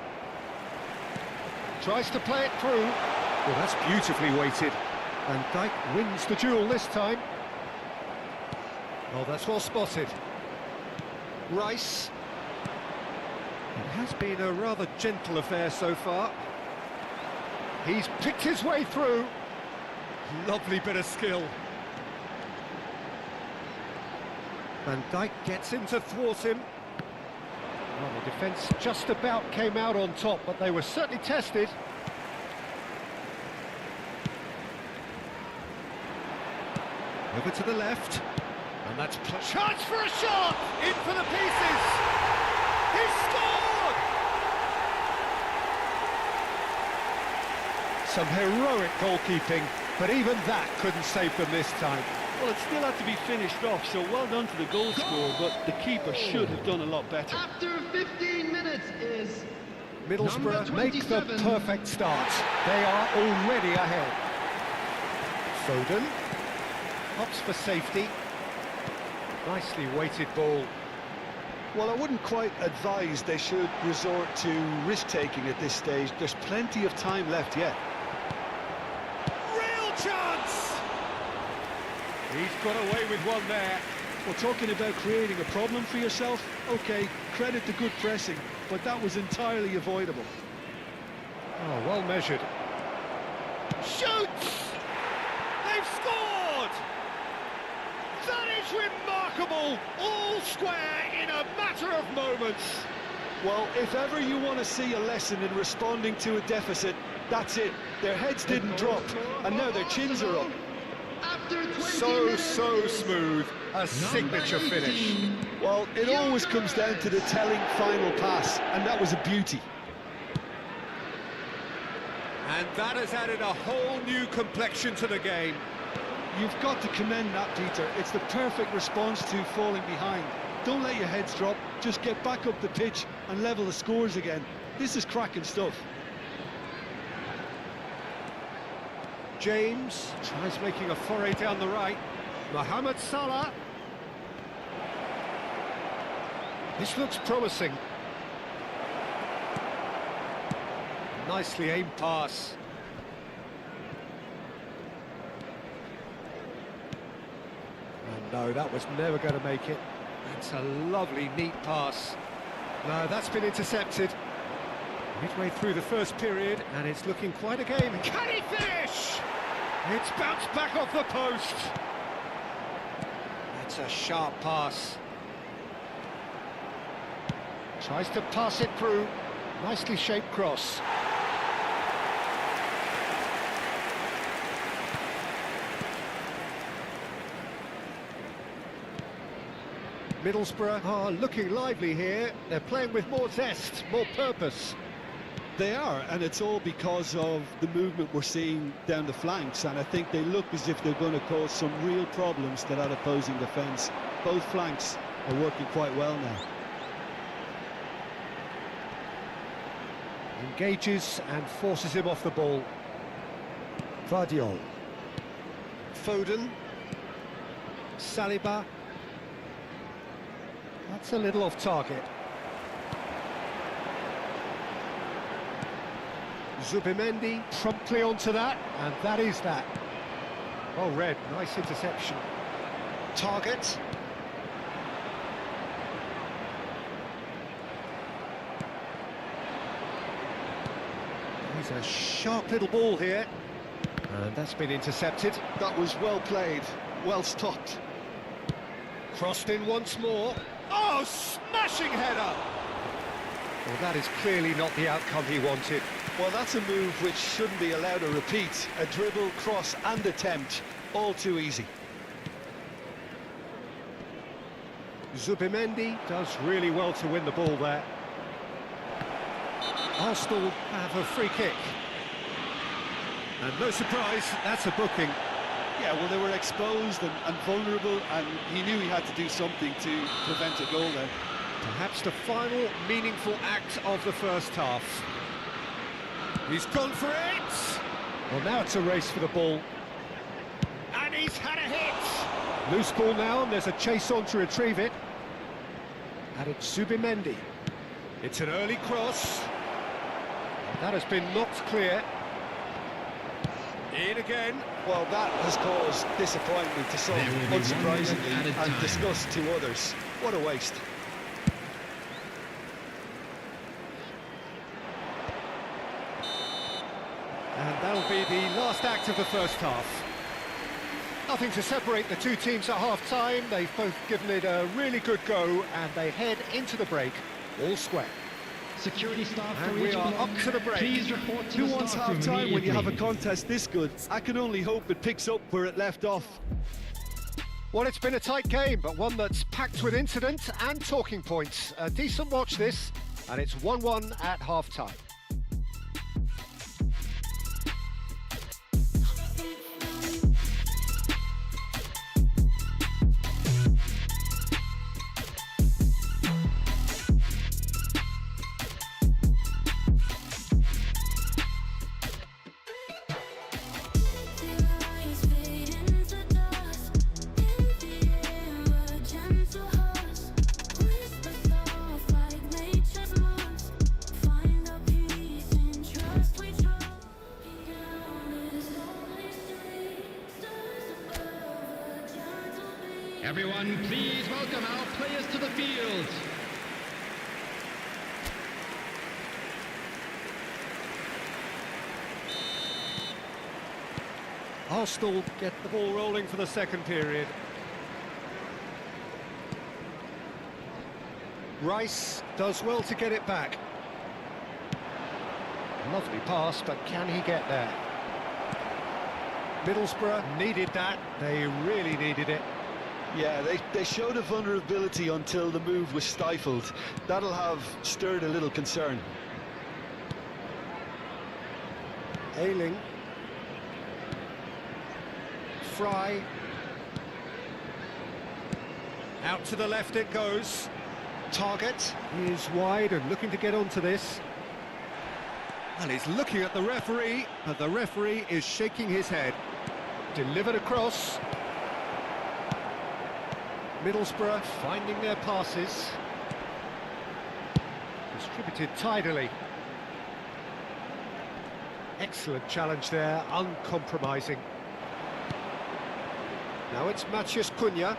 Tries to play it through. Well, that's beautifully weighted. And Dijk wins the duel this time. Oh, that's well spotted. Rice. It has been a rather gentle affair so far. He's picked his way through. Lovely bit of skill. Van Dijk gets in to thwart him. Well, the defence just about came out on top, but they were certainly tested. Over to the left, and that's chance for a shot! In for the pieces! He scored! Some heroic goalkeeping, but even that couldn't save them this time. Well, it still had to be finished off, so well done to the goal scorer, but the keeper should have done a lot better. After 15 minutes is Middlesbrough number make the 27. perfect start. They are already ahead. Foden opts for safety. Nicely weighted ball. Well, I wouldn't quite advise they should resort to risk-taking at this stage. There's plenty of time left yet. Real chance! He's got away with one there. Well, talking about creating a problem for yourself, okay, credit the good pressing, but that was entirely avoidable. Oh, well measured. Shoots! They've scored! That is remarkable, all square in a matter of moments. Well, if ever you want to see a lesson in responding to a deficit, that's it. Their heads didn't drop, and now their chins are up. After 20 So minutes, smooth, a signature finish. Well, it always comes down to the telling final pass, and that was a beauty. And that has added a whole new complexion to the game. You've got to commend that, Peter. It's the perfect response to falling behind. Don't let your heads drop, just get back up the pitch and level the scores again. This is cracking stuff. James tries making a foray down the right. Mohamed Salah. This looks promising. Nicely aimed pass. And no, that was never going to make it. That's a lovely, neat pass. No, that's been intercepted. Midway through the first period, and it's looking quite a game. Can he finish? It's bounced back off the post. That's a sharp pass. Tries to pass it through. Nicely shaped cross. Middlesbrough are looking lively here. They're playing with more zest, more purpose. They are, and it's all because of the movement we're seeing down the flanks, and I think they look as if they're going to cause some real problems to that opposing defence. Both flanks are working quite well now. Engages and forces him off the ball. Vardiol. Foden. Saliba. That's a little off target. Zubimendi promptly onto that, and that is that. Well read, nice interception. Target. He's a sharp little ball here, and that's been intercepted. That was well played, well stopped. Crossed in once more. Oh, smashing header! Well, that is clearly not the outcome he wanted. Well, that's a move which shouldn't be allowed to repeat. A dribble, cross and attempt, all too easy. Zubimendi does really well to win the ball there. Arsenal have a free kick. And no surprise, that's a booking. Yeah, well, they were exposed and vulnerable, and he knew he had to do something to prevent a goal there. Perhaps the final meaningful act of the first half. He's gone for it! Well, now it's a race for the ball. And he's had a hit! Loose ball now, and there's a chase on to retrieve it. And it's Zubimendi. It's an early cross. That has been knocked clear. In again. Well, that has caused disappointment to some, unsurprisingly, and disgust to others. What a waste. And that'll be the last act of the first half. Nothing to separate the two teams at half-time. They've both given it a really good go, and they head into the break all square. Security staff And for we each are block, up to the break. please report to Who the wants staff room half-time when you have a immediately. contest this good? I can only hope it picks up where it left off. Well, it's been a tight game, but one that's packed with incident and talking points. A decent watch this, and it's 1-1 at half-time. Everyone, please welcome our players to the field. Arsenal get the ball rolling for the second period. Rice does well to get it back. Lovely pass, but can he get there? Middlesbrough needed that. They really needed it. Yeah, they showed a vulnerability until the move was stifled. That'll have stirred a little concern. Ayling. Fry. Out to the left it goes. Target is wide and looking to get onto this. And he's looking at the referee, but the referee is shaking his head. Delivered across. Middlesbrough finding their passes. Distributed tidily. Excellent challenge there, uncompromising. Now it's Matheus Cunha.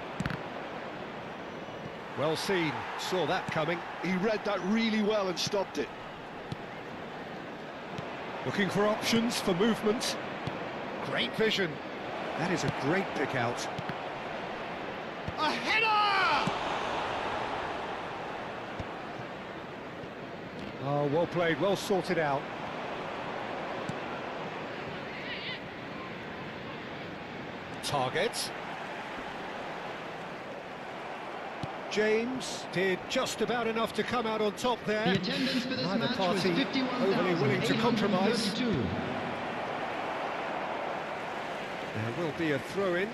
Well seen, saw that coming. He read that really well and stopped it. Looking for options for movement. Great vision. That is a great pick out. A header! Oh, well played, well sorted out. Target. James did just about enough to come out on top there. The attendance for this Neither match was party overly willing to compromise. 51,832. There will be a throw-in.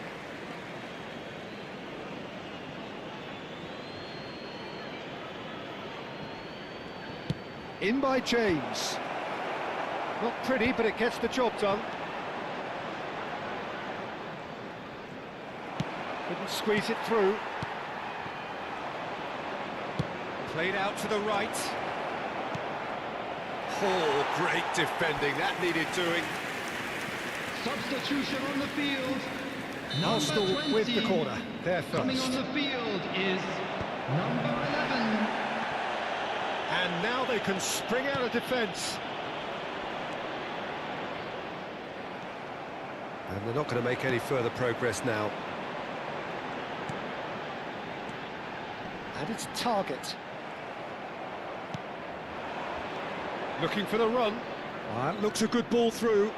In by James. Not pretty, but it gets the job done. Couldn't squeeze it through. Played out to the right. Oh, great defending. That needed doing. Substitution on the field. Arsenal Number 20. with the corner. They're Coming on first. the field is number 11. And now they can spring out of defence. And they're not going to make any further progress now. And it's Target. Looking for the run. That looks a good ball through.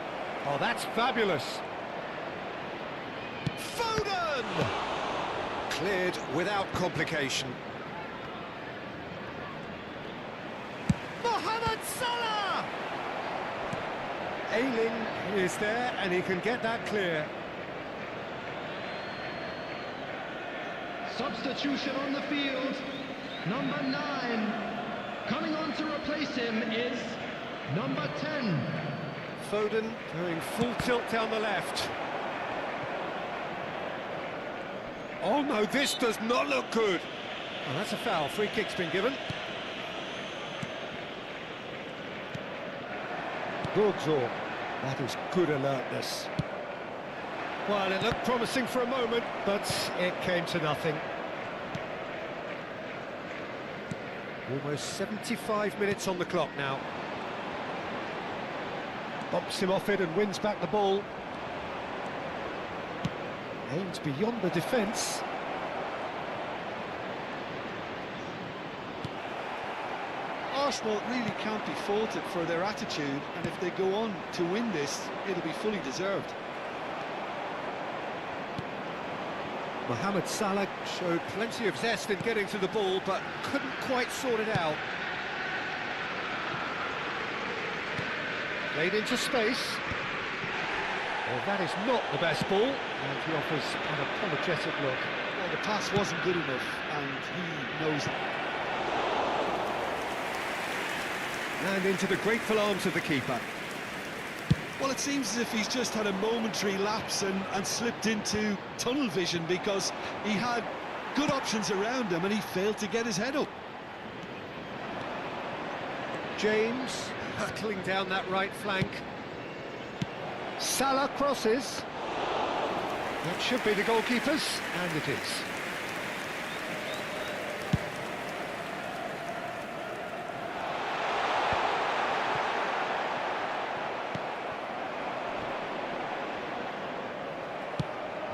Oh, that's fabulous. Foden! Cleared without complication. Mohamed Salah! Ayling is there and he can get that clear. Substitution on the field. Number 9. Coming on to replace him is number 10. Foden going full tilt down the left. Oh no, this does not look good. Oh, that's a foul. Free kick's been given. Gugzo. That is good alertness. Well, it looked promising for a moment, but it came to nothing. Almost 75 minutes on the clock now. Bumps him off it and wins back the ball. Aims beyond the defence. Arsenal really can't be faulted for their attitude, and if they go on to win this, it'll be fully deserved. Mohamed Salah showed plenty of zest in getting to the ball, but couldn't quite sort it out. Played into space. Well, that is not the best ball, and he offers an apologetic look. Well, the pass wasn't good enough, and he knows it. And into the grateful arms of the keeper. Well, it seems as if he's just had a momentary lapse and slipped into tunnel vision, because he had good options around him and he failed to get his head up. James hurtling down that right flank. Salah crosses. That should be the goalkeeper's, and it is.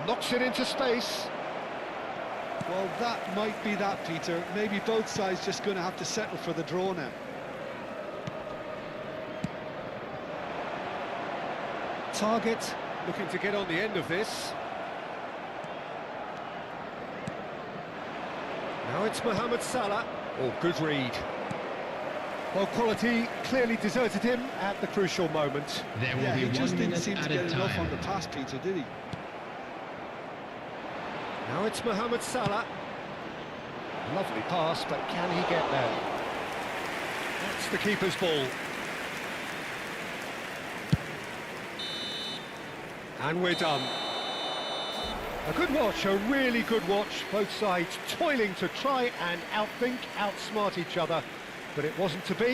Knocks it into space. Well, that might be that, Peter. Maybe both sides just going to have to settle for the draw now. Target looking to get on the end of this. Now it's Mohamed Salah. Oh, good read. Well, quality clearly deserted him at the crucial moment. There will Yeah, be he 1 just didn't minute seem to at get a enough on time. the pass, Peter, did he? Now it's Mohamed Salah. Lovely pass, but can he get there? That's the keeper's ball. And we're done. A good watch, a really good watch. Both sides toiling to try and outthink, outsmart each other, but it wasn't to be.